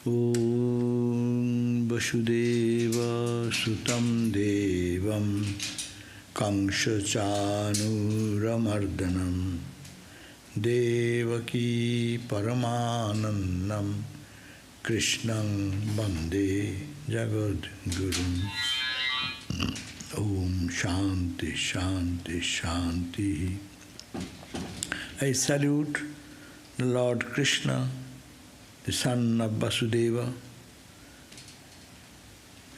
Om Vasudeva Sutam Devam Kamsa Chanuramardanam Devaki Paramanandam Krishnam Bande Jagad Gurum. Om Shanti Shanti Shanti. I salute the Lord Krishna, the son of Vasudeva,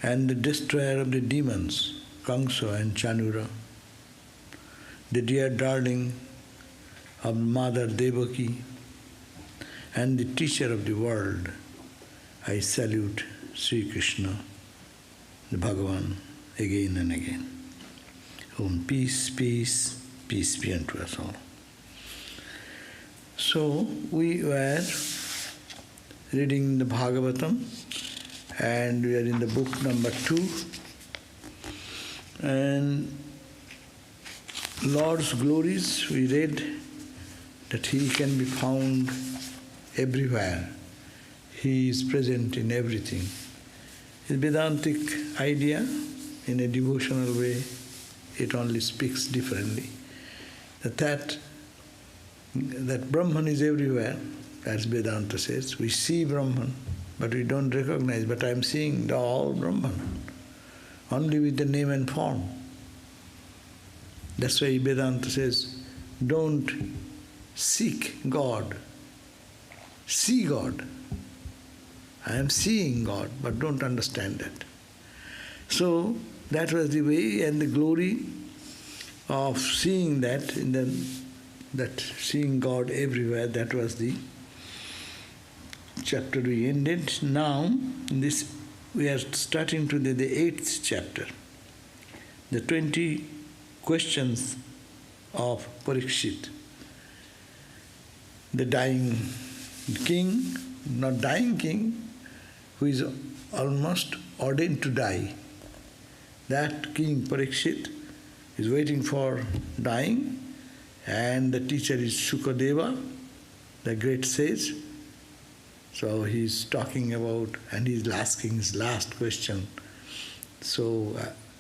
and the destroyer of the demons, Kamsa and Chanura, the dear darling of Mother Devaki, and the teacher of the world. I salute Sri Krishna, the Bhagavan, again and again. Om peace, peace, peace be unto us all. So we were reading the Bhagavatam, and we are in the book number 2. And Lord's glories, we read that He can be found everywhere. He is present in everything. His Vedantic idea, in a devotional way, it only speaks differently. That Brahman is everywhere, as Vedanta says. We see Brahman, but we don't recognize. But I am seeing the all Brahman, only with the name and form. That's why Vedanta says, don't seek God, see God. I am seeing God, but don't understand that. So that was the way, and the glory of seeing that, that seeing God everywhere, that was the chapter we ended. Now, this we are starting to the 8th chapter, the 20 questions of Parikshit, the dying king, not dying king, who is almost ordained to die. That king Parikshit is waiting for dying, and the teacher is Shukadeva, the great sage. So he is talking about, and he is asking his last question. So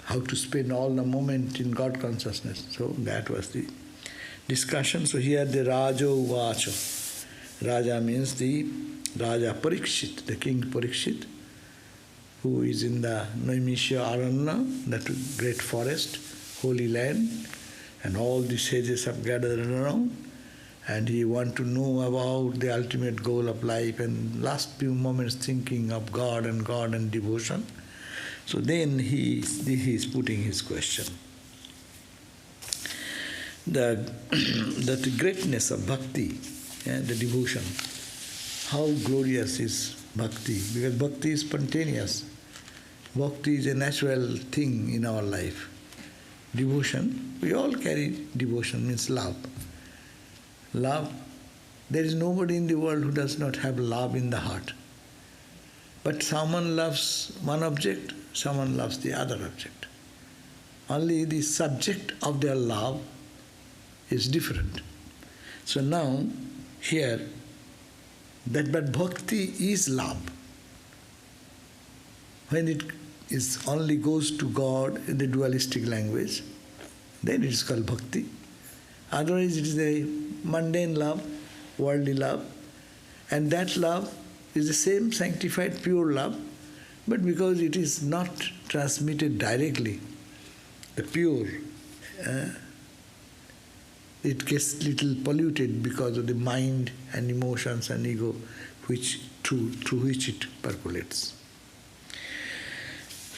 how to spend all the moment in God consciousness. So that was the discussion. So here the Rajo Vacho. Raja means the Raja Parikshit, the king Parikshit, who is in the Naimisha Aranya, that great forest, holy land, and all the sages have gathered around, and he wants to know about the ultimate goal of life, and last few moments thinking of God and devotion. So then he is putting his question. That greatness of bhakti, the devotion, how glorious is bhakti, because bhakti is spontaneous. Bhakti is a natural thing in our life. Devotion, we all carry devotion, means love. Love, there is nobody in the world who does not have love in the heart. But someone loves one object, someone loves the other object. Only the subject of their love is different. So now, here, but bhakti is love. When it is only goes to God in the dualistic language, then it is called bhakti. Otherwise it is a mundane love, worldly love, and that love is the same sanctified pure love, but because it is not transmitted directly, the pure, it gets little polluted because of the mind and emotions and ego through which it percolates.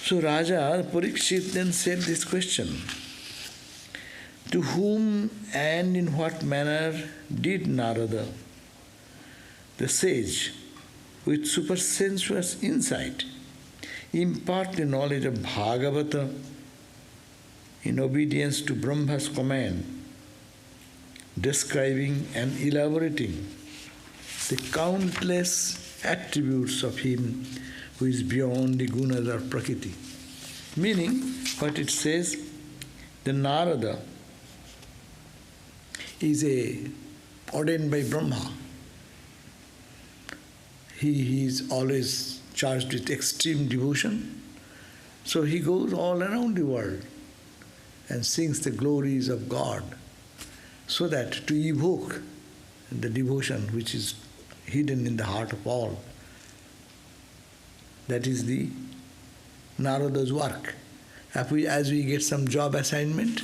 So Raja Parikshit then said this question: to whom and in what manner did Narada, the sage, with supersensuous insight, impart the knowledge of Bhagavata in obedience to Brahma's command, describing and elaborating the countless attributes of him who is beyond the gunas or prakriti? Meaning, what it says, the Narada is ordained by Brahma. he is always charged with extreme devotion. So he goes all around the world and sings the glories of God, so that to evoke the devotion which is hidden in the heart of all. That is the Narada's work. As we get some job assignment,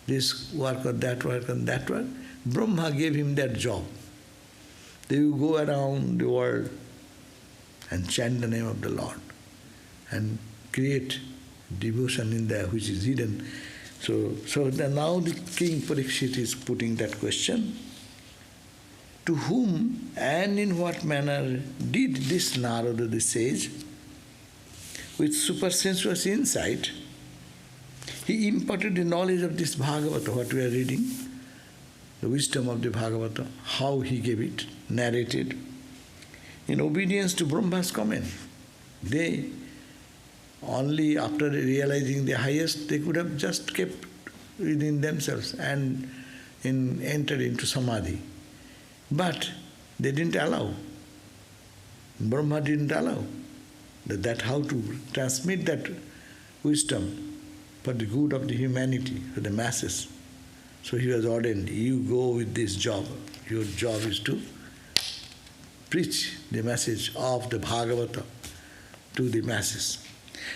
this work or that work and that work, Brahma gave him that job. They will go around the world and chant the name of the Lord and create devotion in there which is hidden. So now the King Parikshit is putting that question. To whom and in what manner did this Narada, the sage, with supersensuous insight, he imparted the knowledge of this Bhagavata, what we are reading, the wisdom of the Bhagavata, how he gave it, narrated, in obedience to Brahma's comment. They, only after realizing the highest, they could have just kept within themselves and entered into Samadhi. But they didn't allow. Brahma didn't allow that how to transmit that wisdom for the good of the humanity, for the masses. So he was ordained, you go with this job. Your job is to preach the message of the Bhagavata to the masses.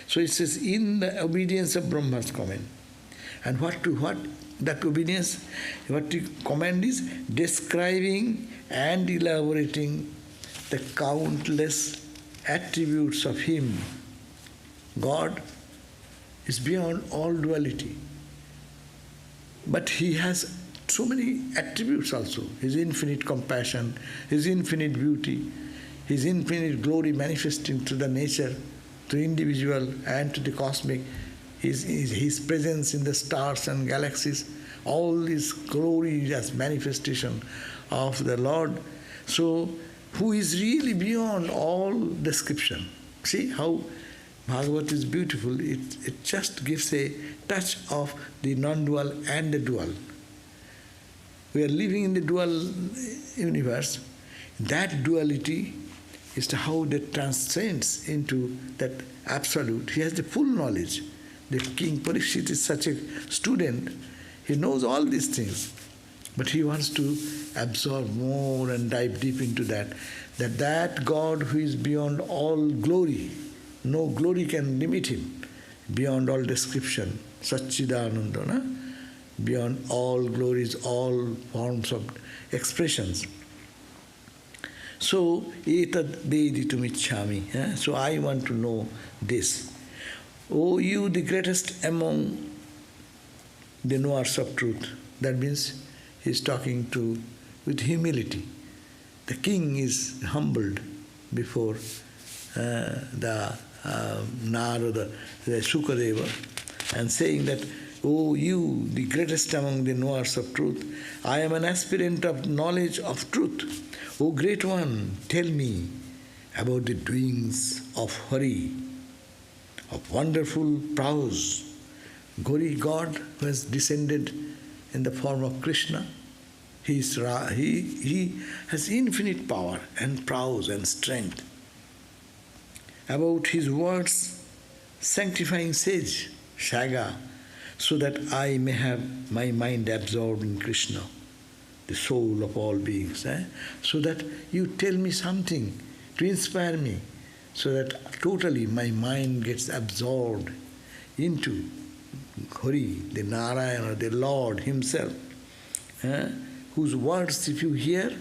So it says, in the obedience of Brahma's command. And what that obedience, what the command is, describing and elaborating the countless attributes of Him. God is beyond all duality. But He has so many attributes also. His infinite compassion, His infinite beauty, His infinite glory manifesting to the nature, to individual and to the cosmic, His presence in the stars and galaxies, all His glory as manifestation of the Lord. So, who is really beyond all description. See how Bhagavad is beautiful. It just gives a touch of the non-dual and the dual. We are living in the dual universe. That duality is how that transcends into that absolute. He has the full knowledge. The King Parikshit is such a student. He knows all these things. But he wants to absorb more and dive deep into that God who is beyond all glory, no glory can limit him, beyond all description, Satchidananda, na? Beyond all glories, all forms of expressions. So, etad veditum ichchami. So I want to know this. O you, the greatest among the knowers of truth. That means he is talking with humility. The king is humbled before the Narada, the Sukadeva, and saying that, O you, the greatest among the knowers of truth, I am an aspirant of knowledge of truth. O great one, tell me about the doings of Hari, of wonderful prowess. Gauri, God who has descended in the form of Krishna, he has infinite power and prowess and strength. About his words, sanctifying sage, Shaga, so that I may have my mind absorbed in Krishna, the soul of all beings. So that you tell me something to inspire me, so that totally my mind gets absorbed into Hari, the Narayana, the Lord Himself, whose words, if you hear,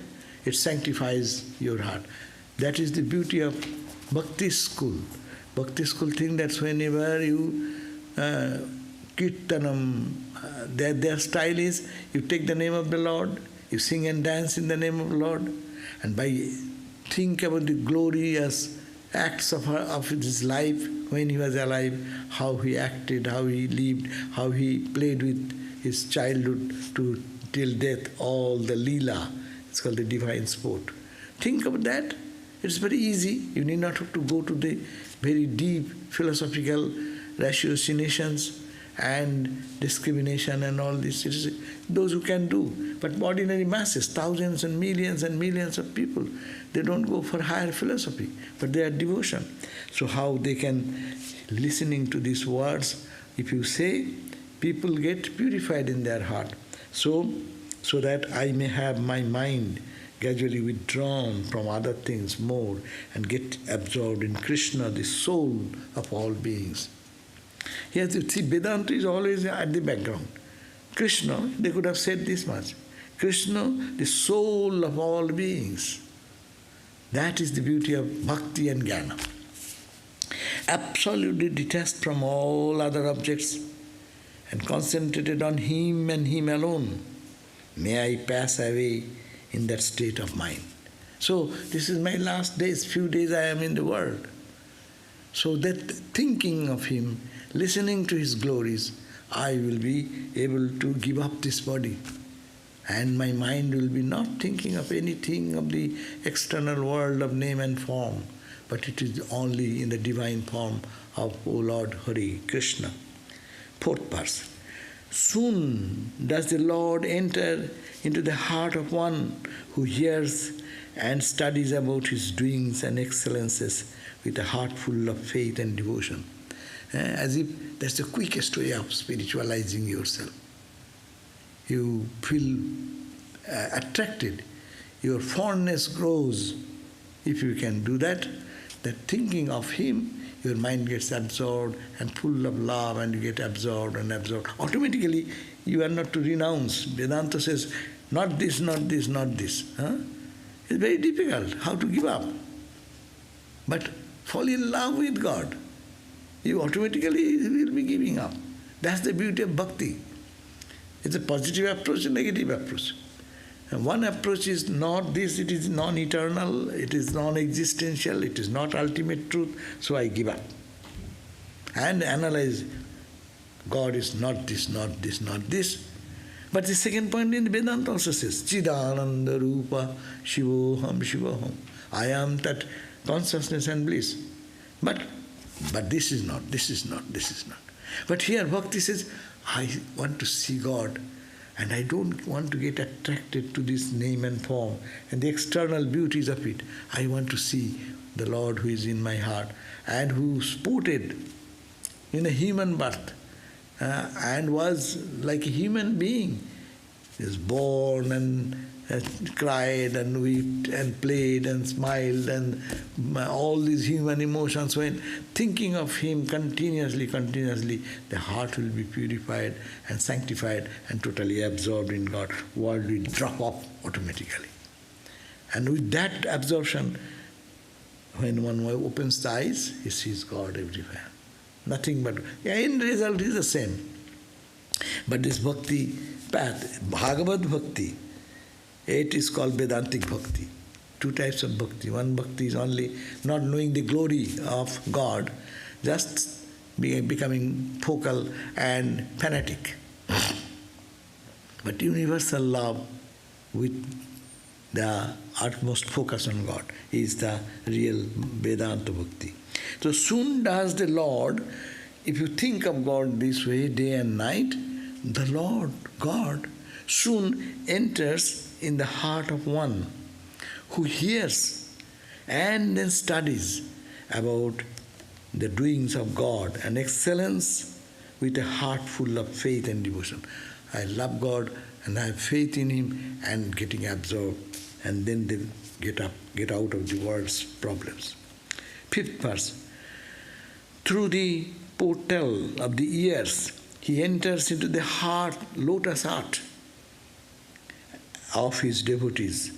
it sanctifies your heart. That is the beauty of Bhakti school. Bhakti school thing, that's whenever you kirtanam, their style is, you take the name of the Lord, you sing and dance in the name of the Lord, and think about the glorious acts of his life when he was alive, how he acted, how he lived, how he played with his childhood till death, all the Leela. It's called the divine sport. Think about that. It's very easy. You need not have to go to the very deep philosophical ratiocinations and discrimination and all this. It is those who can do. But ordinary masses, thousands and millions of people, they don't go for higher philosophy, but they are devotion. So how they can, listening to these words, if you say, people get purified in their heart. So that I may have my mind gradually withdrawn from other things more and get absorbed in Krishna, the soul of all beings. Here you see, Vedanta is always at the background. Krishna, they could have said this much. Krishna, the soul of all beings. That is the beauty of bhakti and jnana. Absolutely detached from all other objects and concentrated on Him and Him alone. May I pass away in that state of mind. So this is my last days, few days I am in the world. So that thinking of Him, listening to His glories, I will be able to give up this body. And my mind will be not thinking of anything of the external world of name and form, but it is only in the divine form of, O Lord Hari Krishna. Fourth verse. Soon does the Lord enter into the heart of one who hears and studies about His doings and excellences with a heart full of faith and devotion. As if that's the quickest way of spiritualizing yourself. You feel attracted, your fondness grows. If you can do that, that thinking of Him, your mind gets absorbed and full of love, and you get absorbed and absorbed. Automatically, you are not to renounce. Vedanta says, not this, not this, not this. It's very difficult how to give up. But fall in love with God. You automatically will be giving up. That's the beauty of bhakti. It's a positive approach and negative approach. And one approach is not this, it is non-eternal, it is non-existential, it is not ultimate truth, so I give up. And analyze, God is not this, not this, not this. But the second point in the Vedanta also says, Chidananda Rupa Shivoham Shivoham. I am that consciousness and bliss. But this is not, this is not, this is not. But here Bhakti says, I want to see God. And I don't want to get attracted to this name and form and the external beauties of it. I want to see the Lord who is in my heart and who sported in a human birth and was like a human being. He was born and cried and wept and played and smiled and all these human emotions. When thinking of Him continuously, the heart will be purified and sanctified and totally absorbed in God. World will drop off automatically. And with that absorption, when one opens the eyes, he sees God everywhere. Nothing but, end result is the same. But this bhakti path, Bhagavad Bhakti, it is called Vedantic Bhakti. Two types of bhakti. One bhakti is only not knowing the glory of God, just becoming focal and fanatic. But universal love with the utmost focus on God is the real Vedanta Bhakti. So soon does the Lord, if you think of God this way, day and night, the Lord, God, soon enters in the heart of one who hears and then studies about the doings of God and excellence with a heart full of faith and devotion. I love God and I have faith in Him and getting absorbed, and then they get out of the world's problems. Fifth verse. Through the portal of the ears, He enters into the heart, lotus heart of His devotees,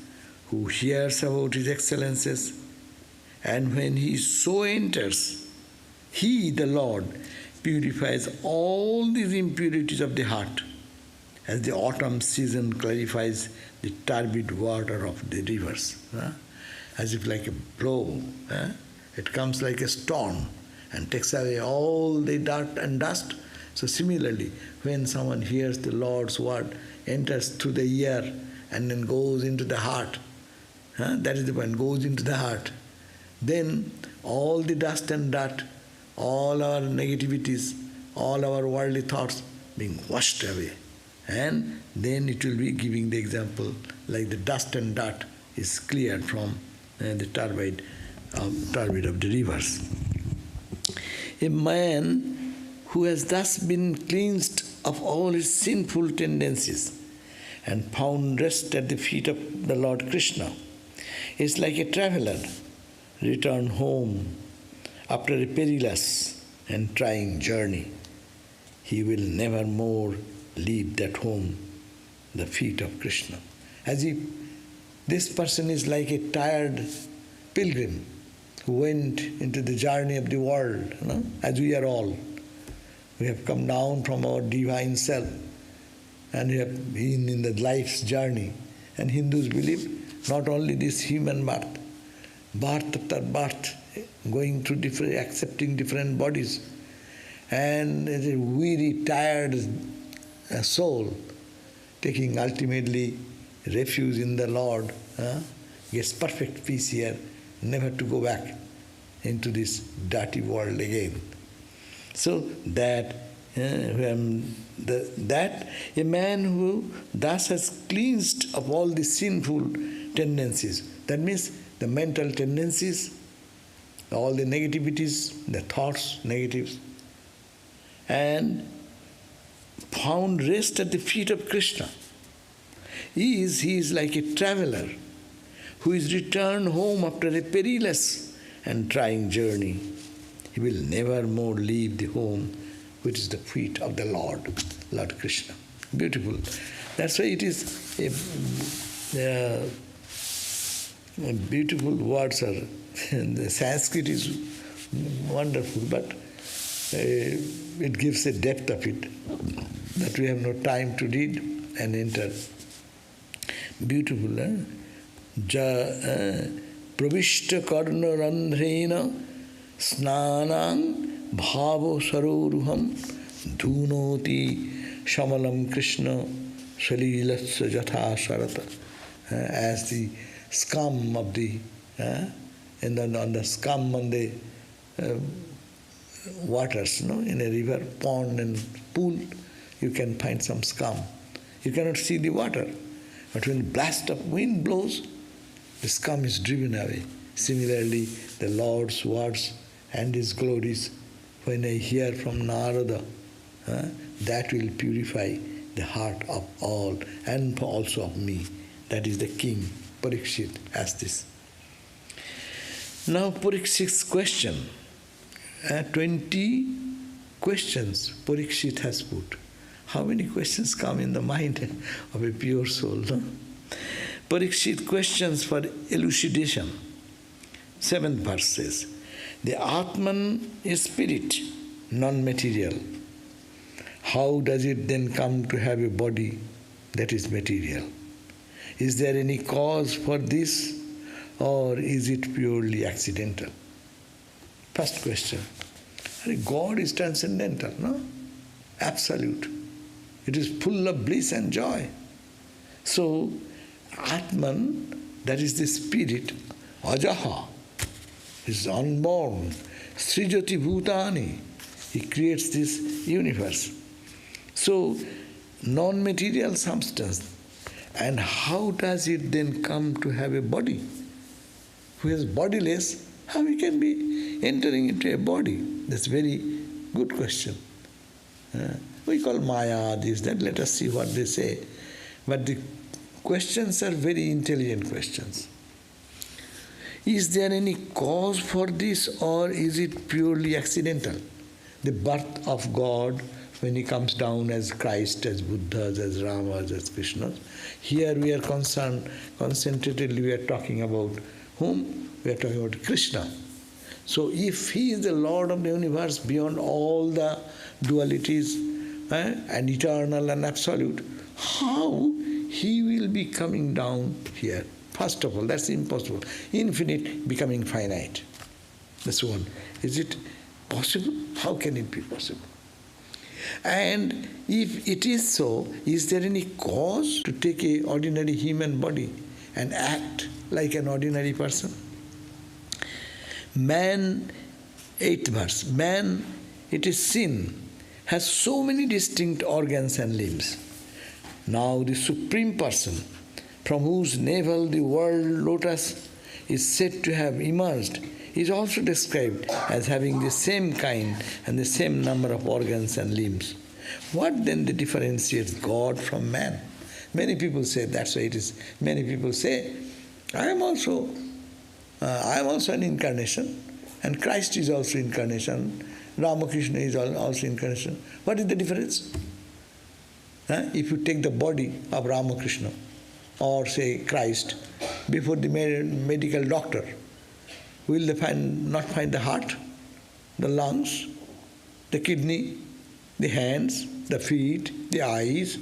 who hears about His excellences, and when He so enters, He, the Lord, purifies all these impurities of the heart, as the autumn season clarifies the turbid water of the rivers, as if like a blow. It comes like a storm and takes away all the dirt and dust. So similarly, when someone hears the Lord's word, enters through the ear, and then goes into the heart. That is the point, goes into the heart. Then all the dust and dirt, all our negativities all our worldly thoughts being washed away. And then it will be giving the example like the dust and dirt is cleared from the turbid of the rivers. A man who has thus been cleansed of all his sinful tendencies and found rest at the feet of the Lord Krishna is like a traveler returned home after a perilous and trying journey. He will never more leave that home, the feet of Krishna. As if this person is like a tired pilgrim who went into the journey of the world, as we are all. We have come down from our divine self and we have been in the life's journey. And Hindus believe not only this human birth after birth, going through accepting different bodies, and as a weary, tired soul, taking ultimately refuge in the Lord, gets perfect peace here, never to go back into this dirty world again. So that a man who thus has cleansed of all the sinful tendencies, that means the mental tendencies, all the negativities, the thoughts, negatives, and found rest at the feet of Krishna. He is like a traveler who is returned home after a perilous and trying journey. He will never more leave the home which is the feet of the Lord Krishna. Beautiful. That's why it is beautiful words are. The Sanskrit is wonderful, but it gives a depth of it that we have no time to read and enter. Beautiful, Pravishta karna randhrena snanang bhavo saroruham dhunoti shamalam Krishna salilatsa jatha sarata. As the scum of the on the scum on the waters, in a river, pond and pool, you can find some scum. You cannot see the water, but when the blast of wind blows, the scum is driven away. Similarly, the Lord's words and His glories, when I hear from Narada, that will purify the heart of all and also of me. That is the king, Parikshit, asked this. Now Parikshit's question. 20 questions Parikshit has put. How many questions come in the mind of a pure soul? No? Parikshit questions for elucidation. 7th verse says, the Atman is spirit, non-material. How does it then come to have a body that is material? Is there any cause for this, or is it purely accidental? First question. God is transcendental, no? Absolute. It is full of bliss and joy. So, Atman, that is the spirit, Ajaha, is unborn. Srijati Bhutani, he creates this universe. So, non-material substance. And how does it then come to have a body? Who is bodiless, how he can be entering into a body? That's a very good question. We call Maya this, that. Let us see what they say. But the questions are very intelligent questions. Is there any cause for this, or is it purely accidental? The birth of God, when He comes down as Christ, as Buddhas, as Ramas, as Krishnas. Here we are concentratedly we are talking about whom? We are talking about Krishna. So if He is the Lord of the universe beyond all the dualities and eternal and absolute, how He will be coming down here? First of all, that's impossible. Infinite becoming finite. That's one. Is it possible? How can it be possible? And if it is so, is there any cause to take an ordinary human body and act like an ordinary person? Man, 8th verse, man, it is sin has so many distinct organs and limbs. Now the Supreme Person, from whose navel the world lotus is said to have emerged, is also described as having the same kind and the same number of organs and limbs. What then differentiates God from man? Many people say, that's why it is, many people say, I am also an incarnation, and Christ is also incarnation, Ramakrishna is also incarnation. What is the difference? If you take the body of Ramakrishna or say Christ before the medical doctor, will they not find the heart, the lungs, the kidney, the hands, the feet, the eyes?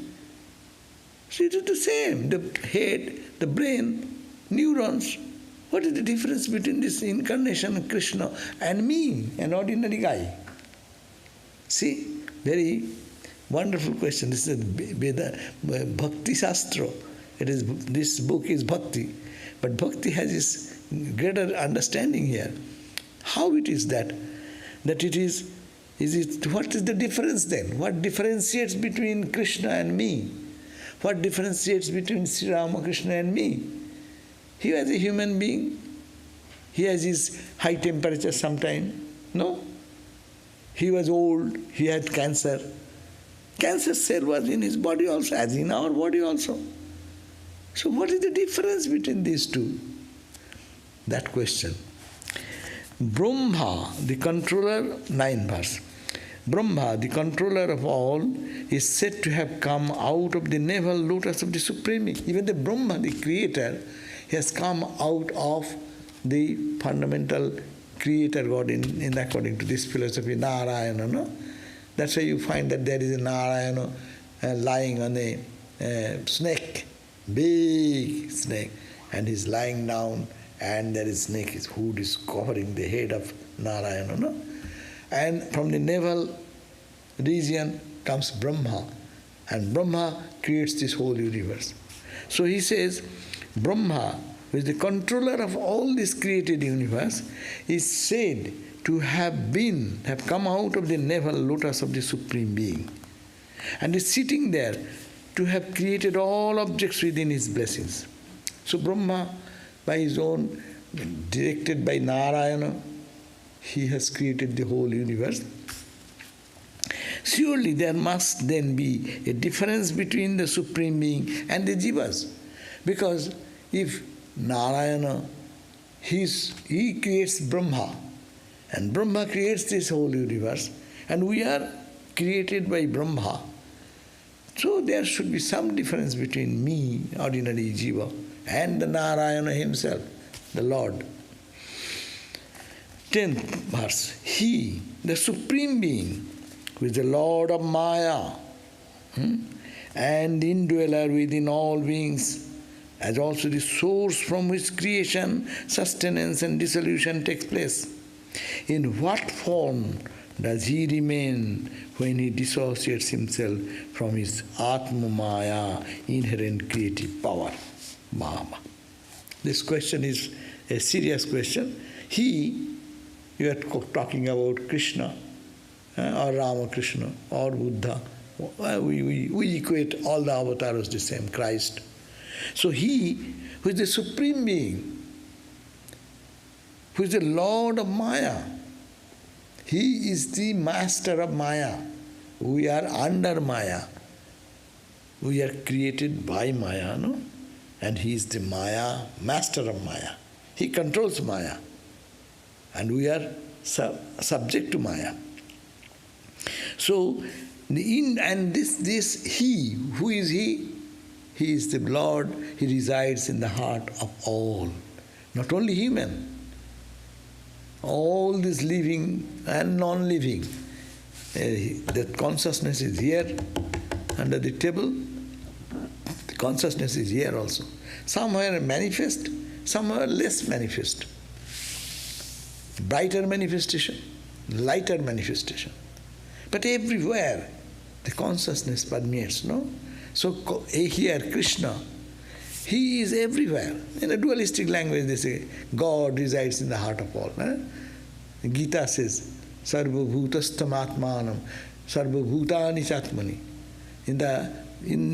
So it is the same, the head, the brain, neurons. What is the difference between this incarnation of Krishna and me, an ordinary guy? See, very wonderful question. This is Bhakti Shastra. This book is Bhakti. But Bhakti has this greater understanding here. How it is that what is the difference then? What differentiates between Krishna and me? What differentiates between Sri Ramakrishna and me? He was a human being. He has his high temperature sometime. No? He was old. He had cancer. Cancer cell was in his body also, as in our body also. So what is the difference between these two? That question. Brahma, the controller, 9th verse. Brahma, the controller of all, is said to have come out of the navel lotus of the Supreme Being. Even the Brahma, the creator, has come out of the fundamental creator God in according to this philosophy, Narayana. No? That's why you find that there is a Narayana lying on a snake, big snake, and he's lying down, and there is snake, his hood is covering the head of Narayana. No? And from the navel region comes Brahma, and Brahma creates this whole universe. So he says, Brahma, who is the controller of all this created universe, is said to have come out of the navel lotus of the Supreme Being, and is sitting there to have created all objects within his blessings. So Brahma, by his own, directed by Narayana, he has created the whole universe. Surely there must then be a difference between the Supreme Being and the jivas. Because if Narayana, he creates Brahma, and Brahma creates this whole universe, and we are created by Brahma, so there should be some difference between me, ordinary jiva, and the Narayana himself, the Lord. 10th verse. He, the Supreme Being, who is the Lord of Maya, and indweller within all beings, as also the source from which creation, sustenance and dissolution takes place. In what form does he remain when he dissociates himself from his Atma Maya, inherent creative power? Mama. This question is a serious question. You are talking about Krishna or Ramakrishna or Buddha. We equate all the avatars the same, Christ. So he, who is the Supreme Being, who is the Lord of Maya, he is the master of Maya. We are under Maya. We are created by Maya, no? And he is the Maya, master of Maya. He controls Maya. And we are subject to Maya. So, this he, who is he? He is the Lord, he resides in the heart of all. Not only human, all this living and non-living. That consciousness is here under the table. The consciousness is here also. Somewhere manifest, somewhere less manifest. Brighter manifestation, lighter manifestation. But everywhere the consciousness permeates, no? So here Krishna, he is everywhere. In a dualistic language they say, God resides in the heart of all. Gita says, Sarva bhutastam atmanam. Sarva Bhutani Satmani. In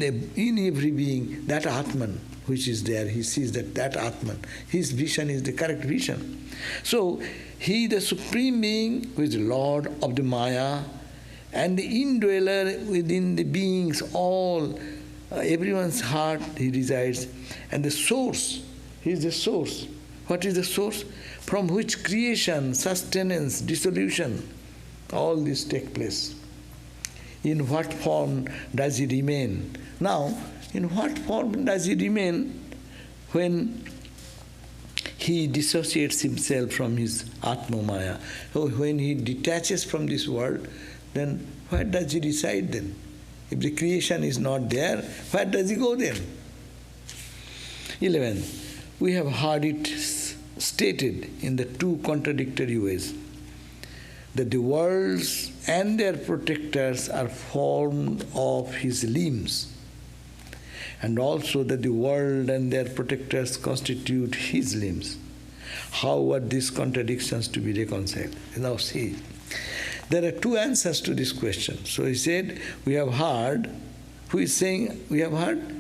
every being, that Atman which is there, he sees that Atman, his vision is the correct vision. So, he, the Supreme Being, who is the Lord of the Maya, and the indweller within the beings, all, everyone's heart, he resides. And the source, he is the source. What is the source? From which creation, sustenance, dissolution, all this take place. In what form does he remain? Now, in what form does he remain when he dissociates himself from his Atma Maya? So when he detaches from this world, then where does he reside then? If the creation is not there, where does he go then? 11. We have heard it stated in the two contradictory ways that the worlds and their protectors are formed of his limbs, and also that the world and their protectors constitute his limbs. How are these contradictions to be reconciled? Now see, there are two answers to this question. So he said, we have heard. Who is saying we have heard?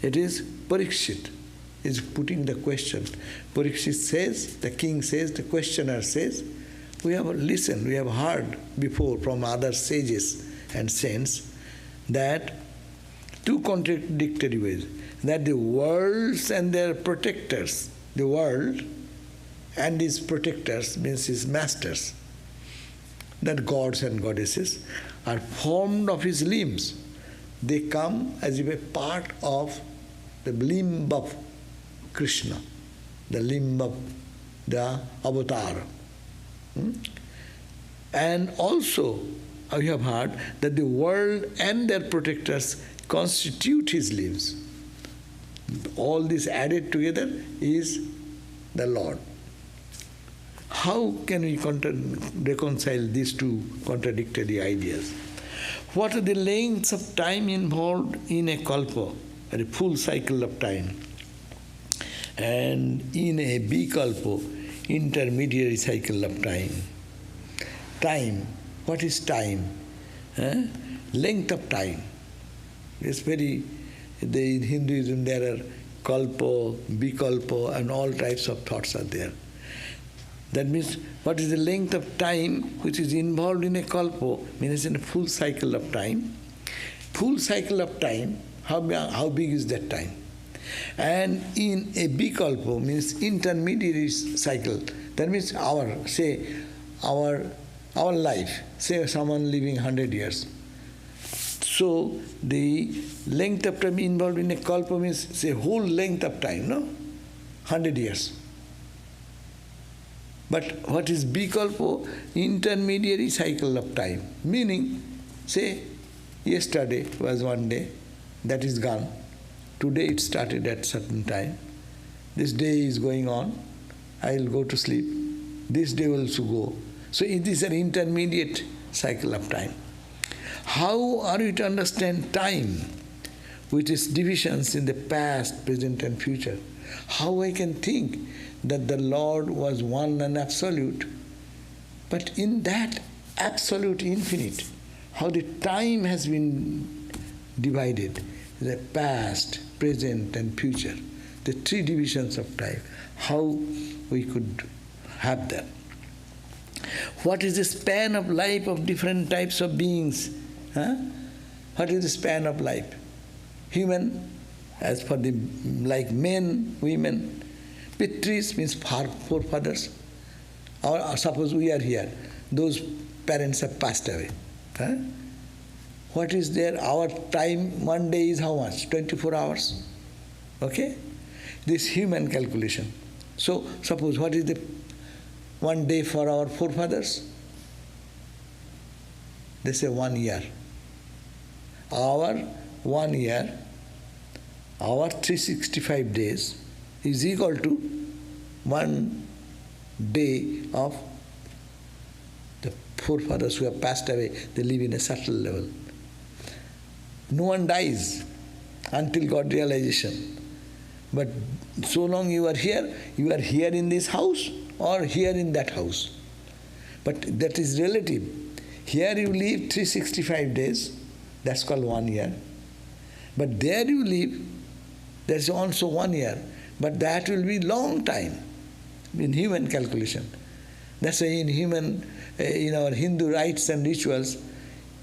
It is Parikshit is putting the question. Parikshit says, the king says, the questioner says, we have listened, we have heard before from other sages and saints that two contradictory ways, that the worlds and their protectors, the world and his protectors means his masters, that gods and goddesses are formed of his limbs. They come as if a part of the limb of Krishna, the limb of the avatar. And also, we have heard that the world and their protectors constitute his limbs. All this added together is the Lord. How can we reconcile these two contradictory ideas? What are the lengths of time involved in a kalpa, a full cycle of time, and in a bikalpa, intermediary cycle of time? Time, what is time? Length of time. It's very, in Hinduism there are kalpa, bikalpa, and all types of thoughts are there. That means, what is the length of time which is involved in a kalpa, means in a full cycle of time. Full cycle of time, how big is that time? And in a bikalpa, means intermediary cycle, that means our life, say someone living 100 years. So the length of time involved in a kalpa means, say, whole length of time, no? 100 years. But what is bikalpa? Intermediary cycle of time. Meaning, say, yesterday was one day, that is gone. Today it started at certain time. This day is going on. I will go to sleep. This day will also go. So it is an intermediate cycle of time. How are we to understand time with its divisions in the past, present and future? How I can think that the Lord was one and absolute, but in that absolute infinite, how the time has been divided, the past, present and future, the three divisions of time, how we could have that. What is the span of life of different types of beings? What is the span of life? Human, as for the, like men, women. Pitris means forefathers. Or suppose we are here, those parents have passed away. What is there? Our time, one day is how much? 24 hours. Okay? This human calculation. So, suppose what is the one day for our forefathers? They say 1 year. Our 1 year, our 365 days is equal to 1 day of the forefathers who have passed away. They live in a subtle level. No one dies until God realization. But so long you are here in this house or here in that house. But that is relative. Here you live 365 days, that's called 1 year. But there you live, there's also 1 year, but that will be long time in human calculation. That's why in our Hindu rites and rituals,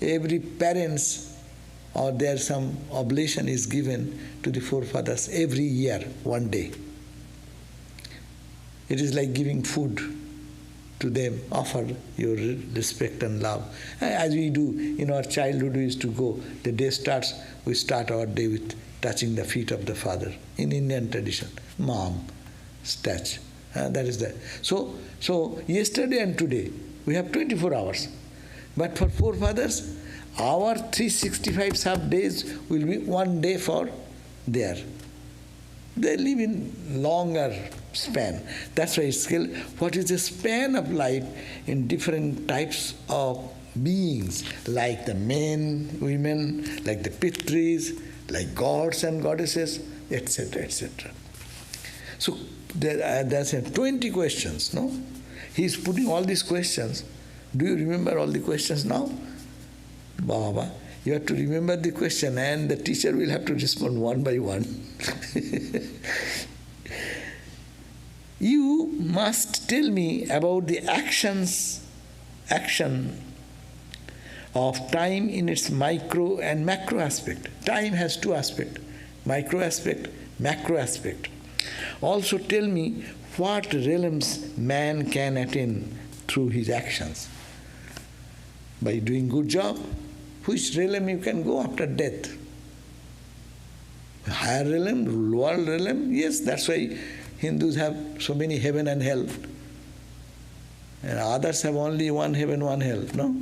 every parents or there some oblation is given to the forefathers every year, 1 day. It is like giving food to them, offer your respect and love. As we do in our childhood, we used to go, the day starts, we start our day with touching the feet of the father. In Indian tradition, mom, touch. That is that. So yesterday and today, we have 24 hours. But for forefathers, our 365 sub-days will be 1 day for there. They live in longer span. That's why it's called, what is the span of life in different types of beings, like the men, women, like the pitris, like gods and goddesses, etc., etc. So there's 20 questions, no? He's putting all these questions. Do you remember all the questions now? Baba, you have to remember the question and the teacher will have to respond one by one. You must tell me about the action of time in its micro and macro aspect. Time has two aspects, micro aspect, macro aspect. Also tell me what realms man can attain through his actions. By doing good job, which realm you can go after death? Higher realm, lower realm? Yes, that's why Hindus have so many heaven and hell. And others have only one heaven, one hell, no?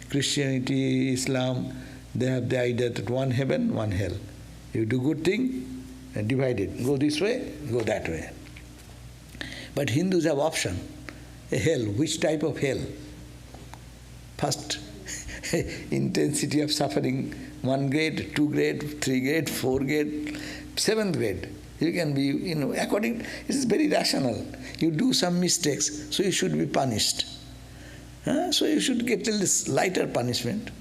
Christianity, Islam, they have the idea that one heaven, one hell. You do good thing, and divide it. Go this way, go that way. But Hindus have option. A hell, which type of hell? First, intensity of suffering, 1 grade, 2 grade, 3 grade, 4 grade, 7th grade. You can be, according, it is very rational. You do some mistakes, so you should be punished. So you should get a little lighter punishment.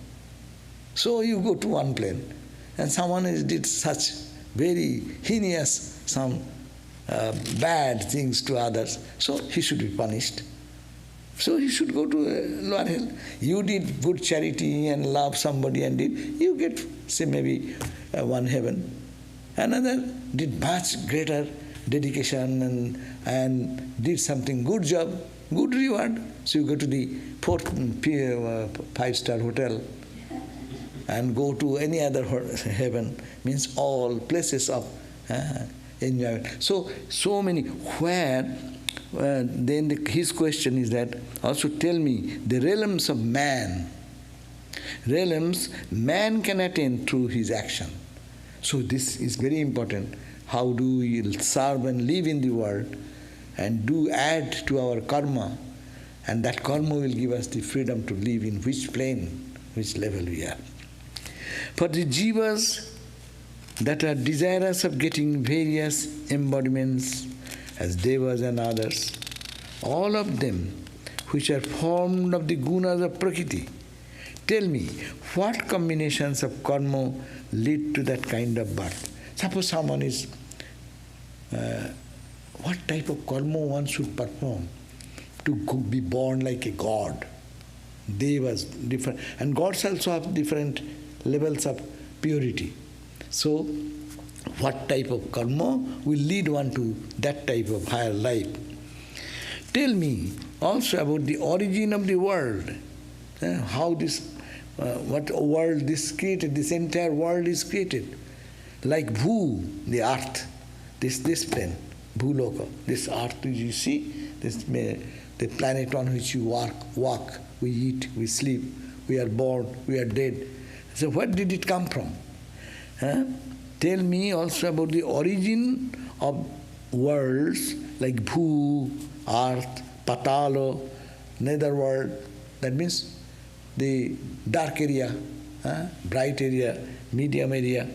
So you go to one plane, and someone did such very heinous, some bad things to others, so he should be punished. So he should go to a lower hell. You did good charity and love somebody and you get, say, maybe one heaven. Another did much greater dedication and did something good job, good reward. So you go to the 5-star hotel and go to any other heaven, means all places of enjoyment. So many, where then his question is that, also tell me the realms of man. Realms man can attain through his action. So this is very important. How do we serve and live in the world and do add to our karma, and that karma will give us the freedom to live in which plane, which level we are. For the jivas that are desirous of getting various embodiments as devas and others, all of them which are formed of the gunas of Prakriti, tell me what combinations of karma lead to that kind of birth. Suppose someone is, what type of karma one should perform to be born like a god? Devas, different, and gods also have different levels of purity. So, what type of karma will lead one to that type of higher life? Tell me also about the origin of the world. How this, what world this created, this entire world is created. Like Bhu, the earth, this plane, Bhuloka, this earth you see, the planet on which you walk, we eat, we sleep, we are born, we are dead. So where did it come from? Tell me also about the origin of worlds like Bhu, earth, Patalo, netherworld. That means the dark area, bright area, medium area,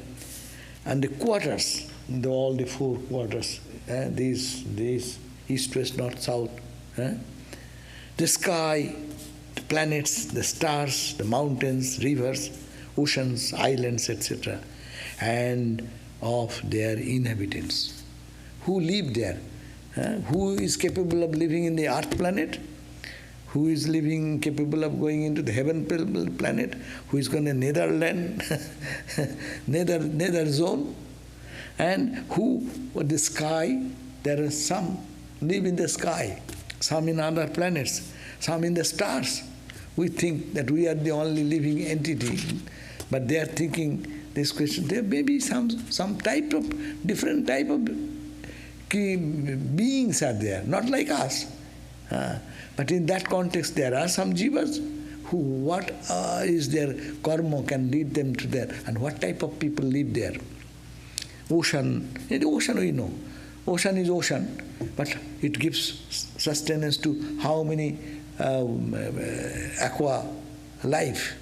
and the quarters, all the 4 quarters, these east, west, north, south. The sky, the planets, the stars, the mountains, rivers, oceans, islands, etc., and of their inhabitants. Who live there? Who is capable of living in the earth planet? Who is capable of going into the heaven planet? Who is going to Netherland, nether zone? And who, the sky, there are some live in the sky, some in other planets, some in the stars. We think that we are the only living entity, but they are thinking this question. There may be some different type of beings are there, not like us. But in that context, there are some jivas who, what is their karma can lead them to there, and what type of people live there. Ocean, in the ocean we know. Ocean is ocean, but it gives sustenance to how many aqua life,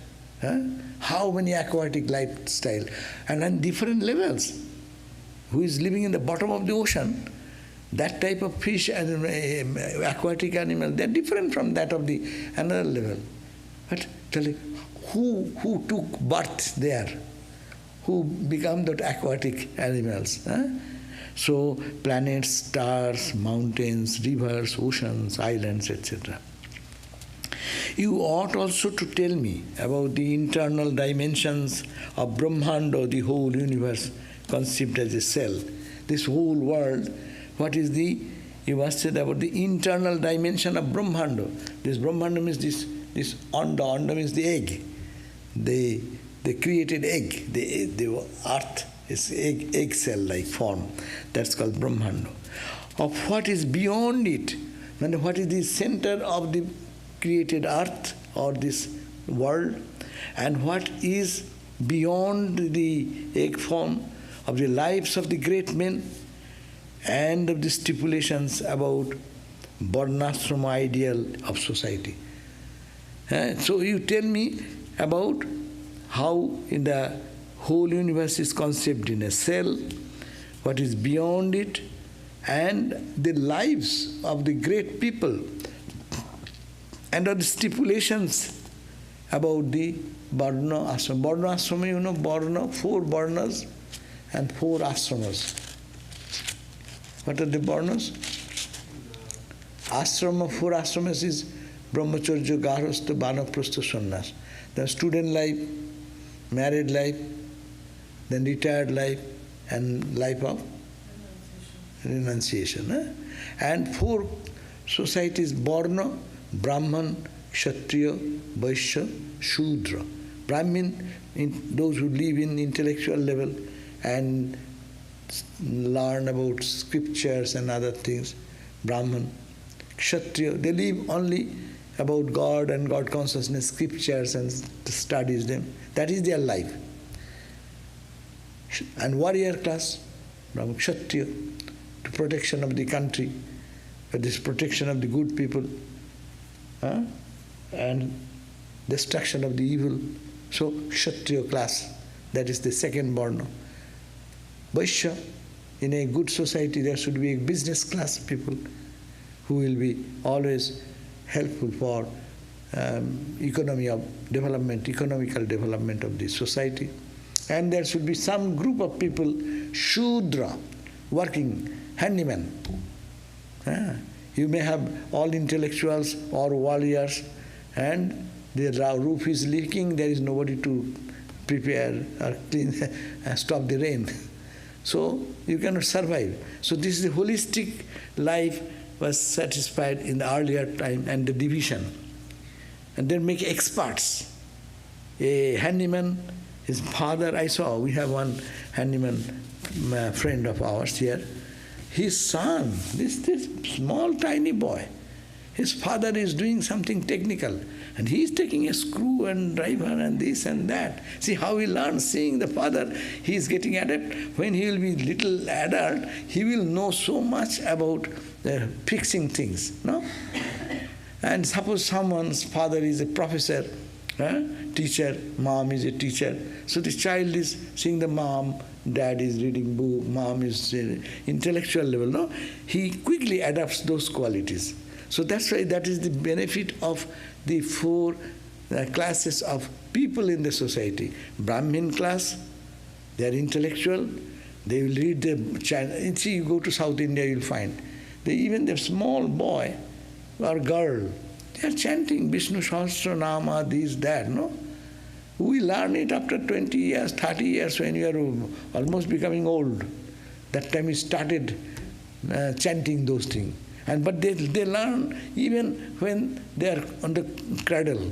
how many aquatic lifestyle, and on different levels. Who is living in the bottom of the ocean, that type of fish and aquatic animal, they are different from that of the another level. But tell me, who took birth there? Who become that aquatic animals? So planets, stars, mountains, rivers, oceans, islands, etc. You ought also to tell me about the internal dimensions of Brahmanda, the whole universe conceived as a cell. This whole world, what is you must say about the internal dimension of Brahmanda. This Brahmanda means this Anda means the egg. The created egg, the earth is egg cell-like form. That's called Brahmanda. Of what is beyond it, and what is the center of the created earth or this world, and what is beyond the egg form of the lives of the great men, and of the stipulations about varnashrama ideal of society. So you tell me about how in the whole universe is conceived in a cell, what is beyond it, and the lives of the great people, and of the stipulations about the varna ashrama. Varna ashrama, you know, varna, 4 varnas and 4 ashramas. What are the varnas? Ashrama, 4 ashramas is brahmacharya, garhastha, vanaprastha, sannyas. The student life, married life, then retired life, and life of renunciation. And 4 societies, varna, Brahman, Kshatriya, Vaishya, Shudra. Brahmin, those who live in intellectual level and learn about scriptures and other things. Brahman. Kshatriya, they live only about God and God consciousness, scriptures and studies them. That is their life. And warrior class, Brahman, Kshatriya, to protection of the country, this protection of the good people, and destruction of the evil. So, Kshatriya class, that is the second varna. Vaishya, in a good society there should be a business class people who will be always helpful for economical development of the society. And there should be some group of people, Shudra, working, handyman. You may have all intellectuals or warriors, and the roof is leaking, there is nobody to prepare or clean, stop the rain. So you cannot survive. So this is the holistic life was satisfied in the earlier time, and the division. And then make experts. A handyman, his father, I saw, we have one handyman friend of ours here. His son, this small tiny boy, his father is doing something technical, and he is taking a screw and driver and this and that. See how he learns, seeing the father, he is getting adept. When he will be little adult, he will know so much about fixing things, no? And suppose someone's father is a professor, teacher, mom is a teacher. So the child is seeing the mom, dad is reading book, mom is intellectual level, no? He quickly adopts those qualities. So that's why that is the benefit of the four classes of people in the society. Brahmin class, they are intellectual, they will read the chant. See, you go to South India, you'll find. Even the small boy or girl, they are chanting Vishnu Sahasranama, this, that, no? We learn it after 20 years, 30 years, when you are almost becoming old. That time we started chanting those things. But they learn even when they are on the cradle,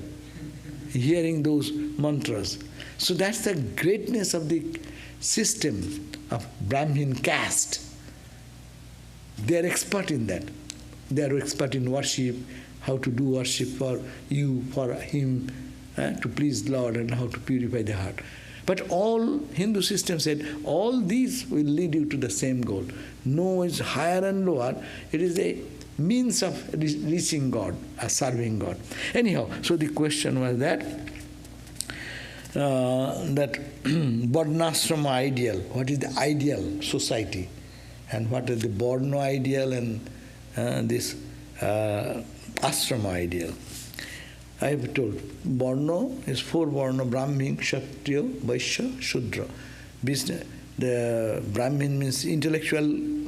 hearing those mantras. So that's the greatness of the system of Brahmin caste. They are expert in that. They are expert in worship, how to do worship for you, for him, to please the Lord, and how to purify the heart. But all Hindu system said, all these will lead you to the same goal. No is higher and lower. It is a means of reaching God, serving God. Anyhow, so the question was that Varnashrama ideal, what is the ideal society? And what is the Varna ideal and this Ashrama ideal? I have told, Varna is four Varna: Brahmin, Kshatriya, Vaishya, Shudra. The Brahmin means intellectual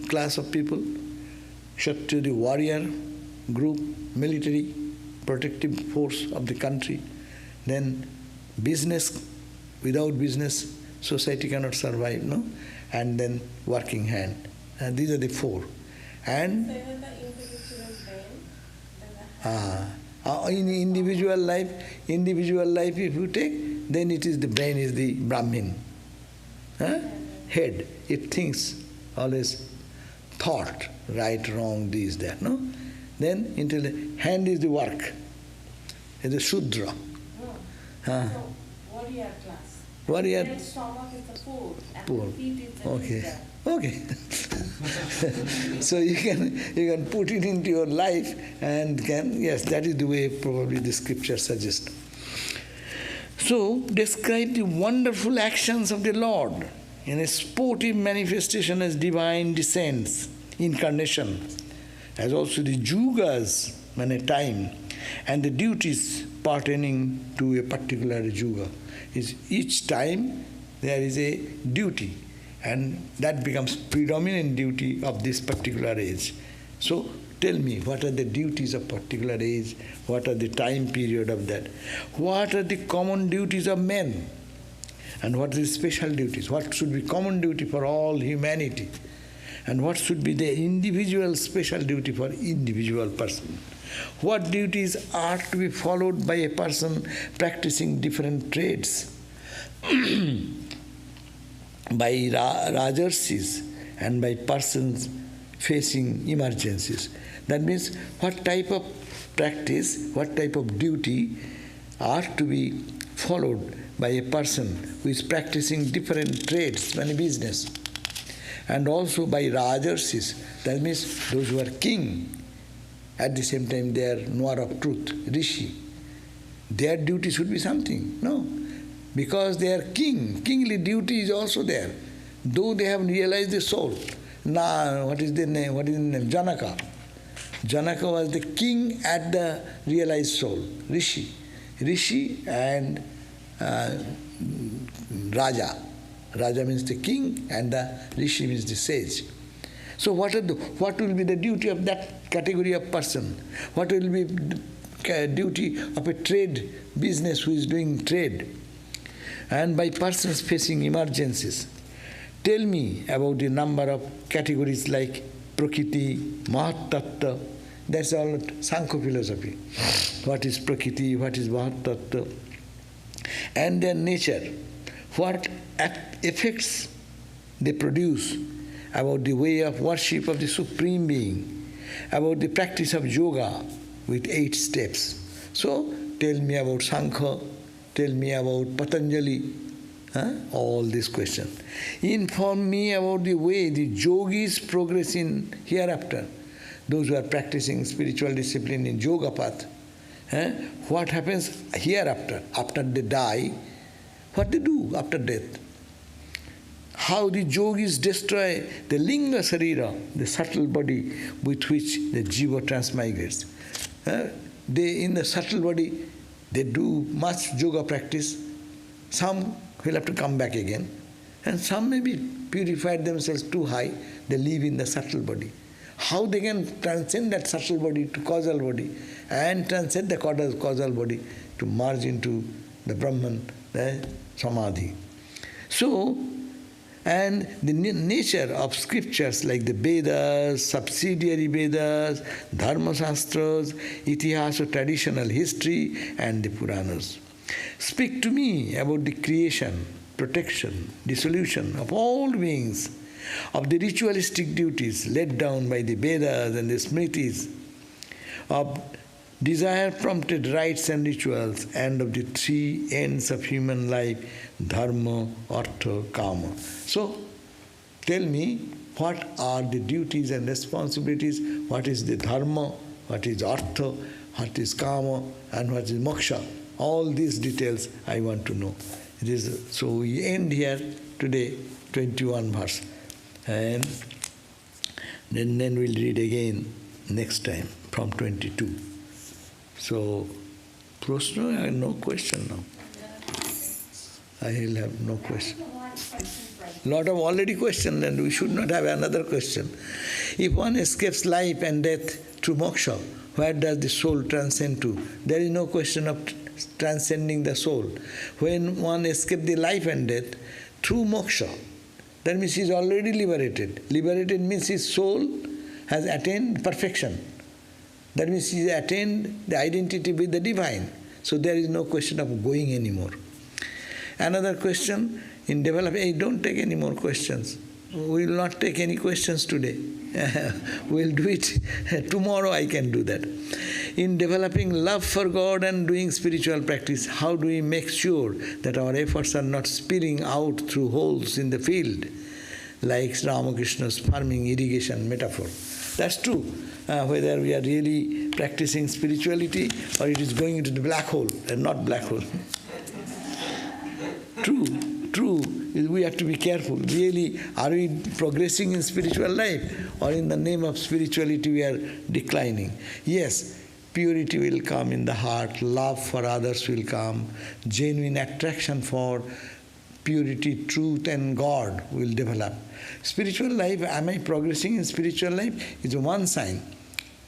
class of people, Kshatriya the warrior group, military, protective force of the country. Then business, without business, society cannot survive, no? And then working hand. And these are the four. And so even the individual brain, in individual life, if you take, then it is the brain is the Brahmin. Head, it thinks, always thought, right, wrong, this, that, no? Then hand is the work, is the Shudra. so warrior class. Warrior. Their stomach is the food, and Poor. the feet is the Okay. Okay. So you can put it into your life and yes, that is the way probably the scripture suggests. So describe the wonderful actions of the Lord in a sportive manifestation as divine descents, incarnation, as also the yugas, time, and the duties pertaining to a particular yuga. Each time there is a duty, and that becomes predominant duty of this particular age. So tell me, what are the duties of particular age? What are the time period of that? What are the common duties of men? And what are the special duties? What should be common duty for all humanity? And what should be the individual special duty for individual person? What duties are to be followed by a person practicing different trades? By rajarsis and by persons facing emergencies. That means what type of practice, what type of duty are to be followed by a person who is practicing different trades, many business. And also by rajarsis, that means those who are king, at the same time they are knower of truth, rishi. Their duty should be something, no? Because they are king, kingly duty is also there. Though they have realized the soul. Now, what is the name? Janaka. Janaka was the king at the realized soul, Rishi. Rishi and Raja. Raja means the king and the Rishi means the sage. So what will be the duty of that category of person? What will be the duty of a trade business who is doing trade? And by persons facing emergencies. Tell me about the number of categories like Prakriti, Mahatattva. That's all Sankhya philosophy. What is Prakriti, what is Mahatattva? And their nature. What effects they produce, about the way of worship of the Supreme Being, about the practice of yoga with 8 steps. So, tell me about Sankhya, tell me about Patanjali, all these questions. Inform me about the way the yogis progress in hereafter, those who are practicing spiritual discipline in yoga path. What happens hereafter, after they die, what they do after death. how the yogis destroy the linga sarira, the subtle body with which the jiva transmigrates. They, in the subtle body, they do much yoga practice. Some will have to come back again. And some maybe purified themselves too high, they live in the subtle body. How they can transcend that subtle body to causal body and transcend the causal body to merge into the Brahman, the Samadhi. So, and the nature of scriptures like the Vedas, subsidiary Vedas, Dharma Shastras, Itihasa, traditional history, and the Puranas. Speak to me about the creation, protection, dissolution of all beings, of the ritualistic duties laid down by the Vedas and the Smritis, of desire-prompted rites and rituals, and of the three ends of human life, dharma, artha, kama. So, tell me, what are the duties and responsibilities, what is the dharma, what is artha, what is kama, and what is moksha. All these details I want to know. So we end here today, 21 verse. And then we'll read again next time from 22. So, Prashna, I have no question now. I will have no question. Lot of already question, and we should not have another question. If one escapes life and death through moksha, where does the soul transcend to? There is no question of transcending the soul. When one escapes the life and death through moksha, that means he is already liberated. Liberated means his soul has attained perfection. That means he has attained the identity with the divine. So there is no question of going anymore. Another question in developing, don't take any more questions. We will not take any questions today. We'll do it tomorrow. I can do that. In developing love for God and doing spiritual practice, how do we make sure that our efforts are not spilling out through holes in the field, like Ramakrishna's farming irrigation metaphor? That's true. Whether we are really practicing spirituality or it is going into the black hole and not black hole. True. We have to be careful. Really, are we progressing in spiritual life, or in the name of spirituality we are declining? Yes, purity will come in the heart, love for others will come, genuine attraction for purity, truth and God will develop. Spiritual life, am I progressing in spiritual life? Is one sign.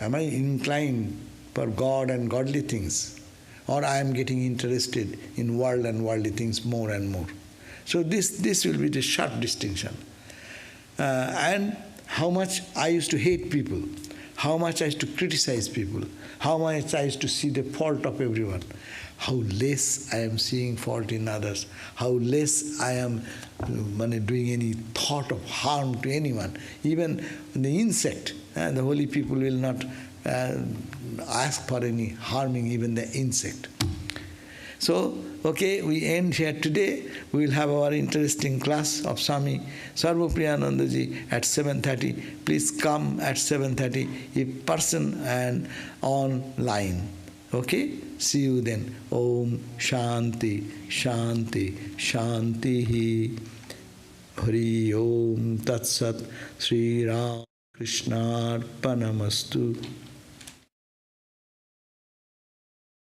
Am I inclined for God and godly things? Or I am getting interested in world and worldly things more and more. So this will be the sharp distinction. And how much I used to hate people, how much I used to criticize people, how much I used to see the fault of everyone, how less I am seeing fault in others, how less I am doing any thought of harm to anyone. Even the insect, the holy people will not ask for any harming even the insect. So, okay, we end here today. We will have our interesting class of Swami Sarvadevananda at 7:30. Please come at 7:30 in person and online. Okay? See you then. Om Shanti, Shanti, Shanti. Hari Om Tat Sat. Sri Ram Krishnarpanamastu.